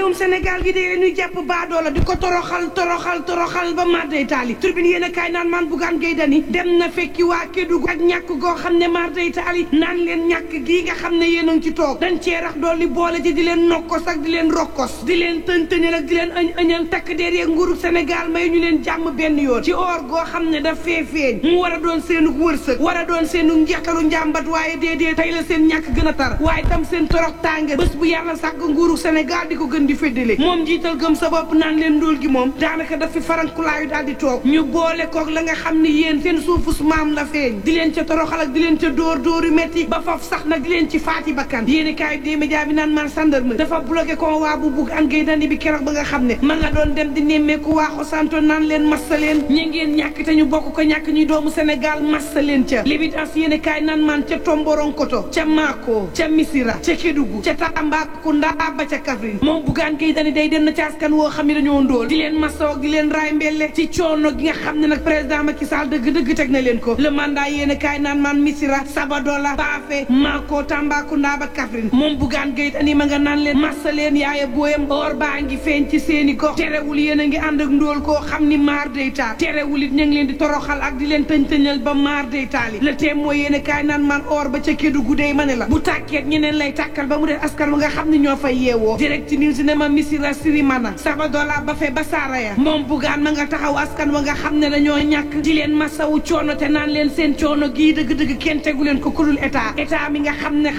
réewum Sénégal gi de ñuy jàpp baadoola di ko toroxal ba marday taali turbine yéen a kaay naan maan Bougane Gueye Dany dem na fekki waa Kédougou ak ñàkk goo xam ne marday taali naan leen ñàkk gii nga xam ne yéen a ngi ci toog dañ cee rax dool li boole ci di leen nokkos ak di leen rokkos di leen tëntëñal ak di leen ëñal takk der yeeg nguuru Sénégal may ñu leen jàmm benn yoon ci or goo xam ne daf fee feeñ mu war a doon seenu wërsëg war a doon seenu njeextalu njàmbat waaye déedéet tey la seen ñàkk gën a tar waaye tam seen torox tànge bés bu yàlla sàkk nguuru Sénégal di ko gën di féddale moom jiital gëm sa bopp naan leen ndóol gi moom daanaka daf fi farankulaayu daal di toog ñu boole koog la nga xam ne yéen seen suufus maam la feeñ di leen ca toroxal ak di leen ca dóori metti ba faf sax nag di leen ci faati bakkan yéeni kaay des médias bi naan man gendarmerie dafa bloqué convoi bu Bougane Gueye Dany bi keroog ba nga xam ne ma nga doon dem di nemmeeku waaxu santo naan leen massa leen ñi ngeen ñàkk te ñu bokk ko ñàkk ñuy doomu Sénégal massa leen ca l'évidence yéeni kaay naan man ca Tomboronkoto ca Mako ca Missira ca Kédougou ca Tambacounda ba ca Kaffrine moom Bougane Gueye Dany day dem na ci askan woo xam ne dañoo ndóol di leen massaw di leen raay mbelle ci coono gi nga xam ne nag président Macky Sall dëgg teg na leen ko le mandat yéeni kaay naan man Missira Sabadola Bafé Mako Tambacounda ba Kaffrine moom Bougane Gueye Dany ma nga naan leen massa leen yaaya booyam or baa ngi feeñ ci seeni gox terewul yéen a ngi ànd ak ndóol koo xam ni maar day taal terewul it ñu ngi leen di toroxal ak di leen tëñtëñal ba maar day taali le thème mooy yéen kaay naan man or ba ca Kédougou dey ma ne la bu tàkkeet ñeneen lay tàkkal ba mu dee askan wa nga xam ne ñoo fay yeewoo direct news ne ma Missira Sirimana Sabadola Bafé ba Saraya moom Bougane ma nga taxaw askan wa nga xam ne dañoo ñàkk di leen masawu coono te naan leen seen coono gii dëgg kenn tegu leen ko kudul état mi nga xam ne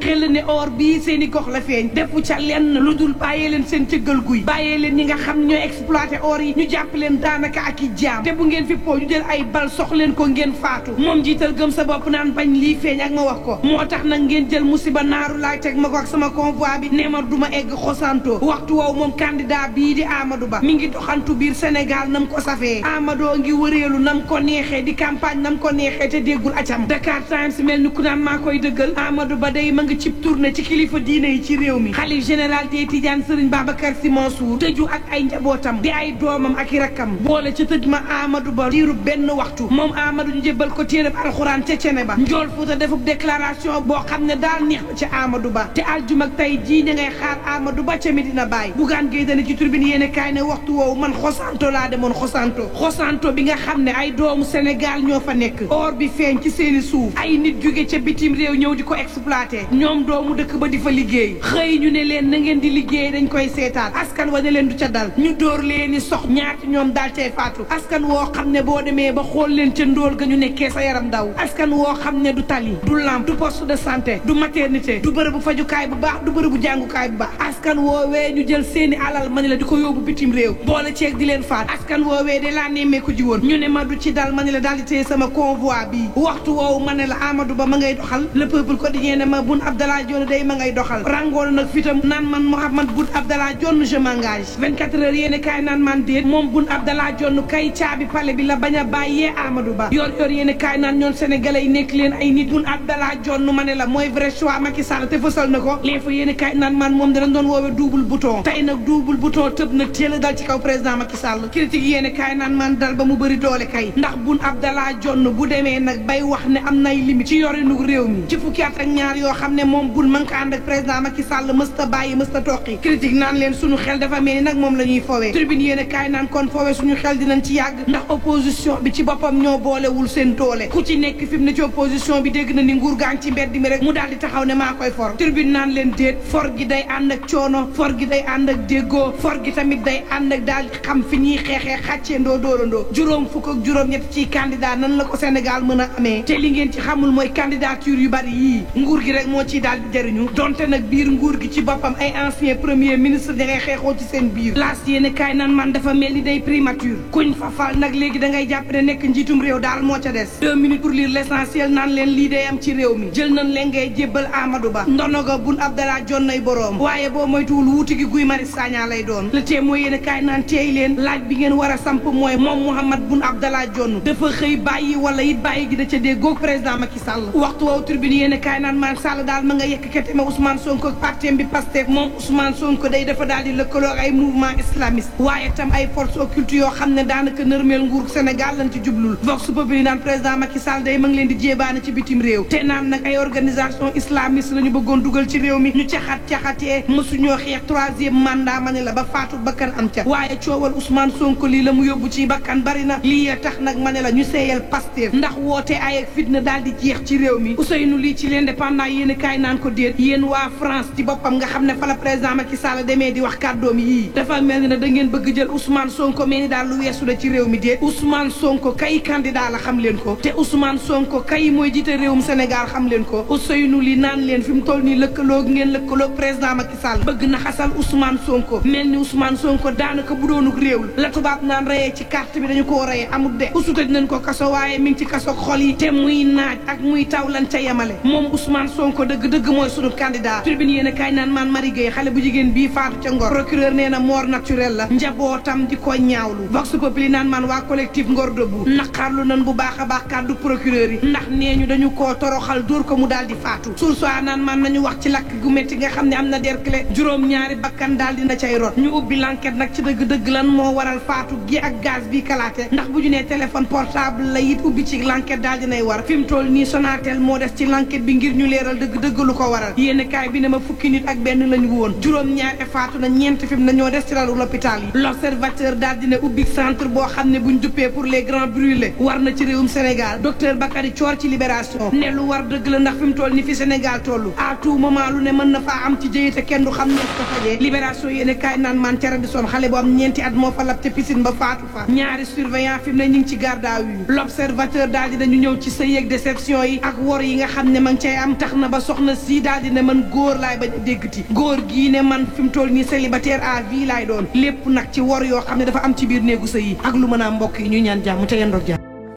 xel ne or bii seeni gox la feeñ defu ca lenn lu dul bàyyee leen seen cëggal guy bàyyee leen ñi nga xam ñooy exploité or yi ñu jàpp leen daanaka ak i jaam te bu ngeen fi po ñu jël ay bal sox leen ko ngeen faatu moom jiital gëm sa bopp naan bañ lii feeñ ak ma wax ko moo tax nag ngeen jël musiba naaru laay teg ma ko ak sama convoi bi ne ma duma egg xosanto waxtu woowu moom candidat bii di Amadou Ba mi ngi doxantu biir Sénégal nam ko safee Amadou ngi wëreelu nam ko neexee di campagne nam ko neexee te déggul acam Dakar Times mel ni ku naan maa koy dëggal Amadou Ba day ma nga cib tournée ci kilifa diine yi ci réew mi xalif général des Tidianes Serigne Babacar Sy Mansour tëju ak ay njabootam di ay doomam ak i rakkam boole ci tëj ma Amadou Ba diiru benn waxtu moom Amadou ñu jébbal ko téereb alxuraan ca cene ba njool Fuuta defub déclaration boo xam ne daal neex na ci Amadou Ba te aljuma ak tey jii ña ngay xaar Amadou Ba ca Medina Baye Bougane Gueye Dany ci turbine yéene kaay ne waxtu woowu man xosanto laa demoon xosanto bi nga xam ne ay doomu Sénégal ñoo fa nekk or bi feeñ ci seeni suuf ay nit jóge ca bitim réew ñëw di ko exploité ñoom doomu dëkk ba di fa liggéey xëy ñu ne leen na ngeen di liggéey dañ koy seetaan askan wa ne leen du ca dal ñu dóor leen i sox ñaati ñoom daal cay faatu askan woo xam ne boo demee ba xool leen ca ndóol ga ñu nekkee sa yaram daw askan woo xam ne du tali du lampe du poste de santé du maternité du bërëbu fajukaay bu baax du bërëbu jàngukaay bu baax askan woowee ñu jël seeni alal ma ne la di ko yóbbu bitim réew boole ceeg di leen faat askan woowee de laa nemmeeku ji woon ñu ne ma du ci dal ma ne la daal di téye sama convoi bi waxtu woowu ma ne la Amadou Ba ma ngay doxal le peuple quotidien ne ma Boun Abdallah Dionne day ma ngay doxal rangoon nag fitam naan man Mouhamed Boun Abdallah Dionne je m'engage 24 heures yéene kaay naan man déet moom Boun Abdallah Dionne kay caabi pale bi la bañ a bàyyee Amadou Ba yor yéene kaay naan ñoon sénégalais yi nekk leen ay nit Boun Abdallah Dionne ma ne la mooy vrai choix Macky Sall te fësal na ko léegi fa yéene kaay naan man moom danañ doon woowe double bouton tey nag double bouton tëb nag téela dal ci kaw président Macky Sall critique yéene kaay naan man dal ba mu bëri doole kay ndax Boun Abdallah Dionne bu demee nag bay wax ne am nay limite ci yorinu réew mi ci fukki at ak ñaar yoo xam ne moom Boun man ko ànd ak président Macky Sall mësta bàyyi mësta toqi critique naan leen suñu xel dafa mel ni nag moom la ñuy fowee tribune yéene kaay naan kon fowee suñu xel dinañ ci yàgg ndax opposition bi ci boppam ñoo boolewul seen doole ku ci nekk fi mu ne ci opposition bi dégg na ni nguur gaa ngi ci mbedd mi rek mu daal di taxaw ne maa koy for tribune naan leen déet for gi day ànd ak coono for gi day ànd ak déggoo for gi tamit day ànd ak daal di xam fi ñuy xeexee xàccee ndoo dóorandoo juróom fukk ak juróom-ñett ci candidat nan la ko Sénégal mën a amee te li ngeen ci xamul mooy candidature yu bari yii nguur gi rek moo ciy daal di jëriñu donte nag biir nguur gi ci boppam ay ancien premier ministre da ngay xeexoo ci seen biir laas yéene kaay naan man dafa mel ni day primature kuñ fa fal nag léegi da ngay jàpp ne nekk njiitum réew daal moo ca des 2 minutes pour lire l'essentiel naan leen lii day am ci réew mi jël nañ leen ngay jébbal Amadou Ba ndono ga Boun Abdallah Dionne nay boroom waaye boo moytuwul wuuti gi Guy Marius Sagna lay doon le tee mooy yéene kaay naan teey leen laaj bi ngeen war a samp mooy moom Mouhamed Boun Abdallah Dionne dafa xëy bàyyi wala it bàyyi gi da ca déggoo président Macky Sall waxtu woowu tribune yéene kaay naan man Sall daal ma nga yekk kete ma Ousmane Sonko ak partem bi Pastef moom Ousmane Sonko day dafa daal di lëkkaloo ay mouvement islamiste waaye tam ay force occulte yoo xam ne daanaka nërmeel nguur Sénégal lañ ci jublul vox populi naan président Macky Sall day ma ngi leen di jéebaane ci bitim réew te naan nag ay organisation islamiste la ñu bëggoon dugal ci réew mi ñu caxat-caxatee mësuñoo xeex troisième mandat ma ne la ba faatu bakkan am ca waaye coowal Ousmane Sonko lii la mu yóbbu ci bakkan bari na lii tax nag ma ne la ñu seeyal Pastef ndax woote ay ak fitna daal di jeex ci réew mi Ousseynou lii ci l'Indépendant yéen kaay naan ko déet yéen waa France ci boppam nga xam ne fa la président Macky Sall demee di wax kàddoom yii dafa mel ni ne da ngeen bëgg jël Ousmane Sonko mel ni daal lu weesu la ci réew mi déet Ousmane Sonko kay candidat la xam leen ko te Ousmane Sonko kay mooy jiite réewum Sénégal xam leen ko Ousseynou li naan leen fi mu toll nii lëkkaloog ngeen lëkkaloog président Macky Sall bëgg na xasal Ousmane Sonko mel ni Ousmane Sonko daanaka bu doonuk réew la tubaab naan reyee ci carte bi dañu koo reyee amul de usutaj nañ ko kaso waaye mi ngi ci kaso xol yi te muy naaj ak muy taw lan ca yemale moom Ousmane Sonko dëgg-dëgg mooy sunu candidat tribune yéen a kaay naan maan Marie Gueye xale bu jigéen bii faatu ca Ngor procureur nee na mort naturelle la njabootam di ko ñaawlu vox populi naan maan waa collectif Ngor debout naqarlu nan bu baax a baax kàddu procureur yi ndax nee ñu dañu koo toroxal dóor ko mu daal di faatu sursoi naan maan nañu wax ci lakk gu métti nga xam ne am na Derklé juróom-ñaari bakkan daal dina cay rot ñu ubbi l'enquête nag ci dëgg-dëgg lan moo waral faatu gi ak gaz bi kalaate ndax bu ñu nee téléphone portable la it ubbi ci l'enquête daal dinay war fi mu toll nii Sonatel moo des ci l'enquête bi ngir ñu leeral dëgg-dëgg lu ko waral yéen kaay bi ne ma fukki nit ak benn lañu woon juróom-ñaari faatu na ñeent fi mu nañoo des ci lalu l'hôpital yi l'observateur daal dina ubbi centre boo xam ne buñ duppee pour les grands brûlés war na ci réewum Sénégal docteur Bakary Thior ci Libération ne lu war dëgg la ndax fi mu toll ni fi Sénégal toll à tout moment lu ne mën na faa am ci jëyite kenn du xam ne ko fajee Libération yéen kaay naan man ca Radisson xale bu am ñeenti at moo fa lab te piscine ba faatu fa ñaari surveillant fi mu ne ñu ngi ci garde à vue l'observateur daal di dañu ñëw ci sëy ak déception yi ak wor yi nga xam ne ma ngi cay am tax na ba soxna si daal di ne man góor laay bañ a déggati góor gii ne man fi mu toll nii célibataire à vie laay doon lépp nag ci wor yoo xam ne dafa am ci biir néegu sëy yi ak lu mën a mbokk yi ñu ñaan jàmm te yendoog jàmm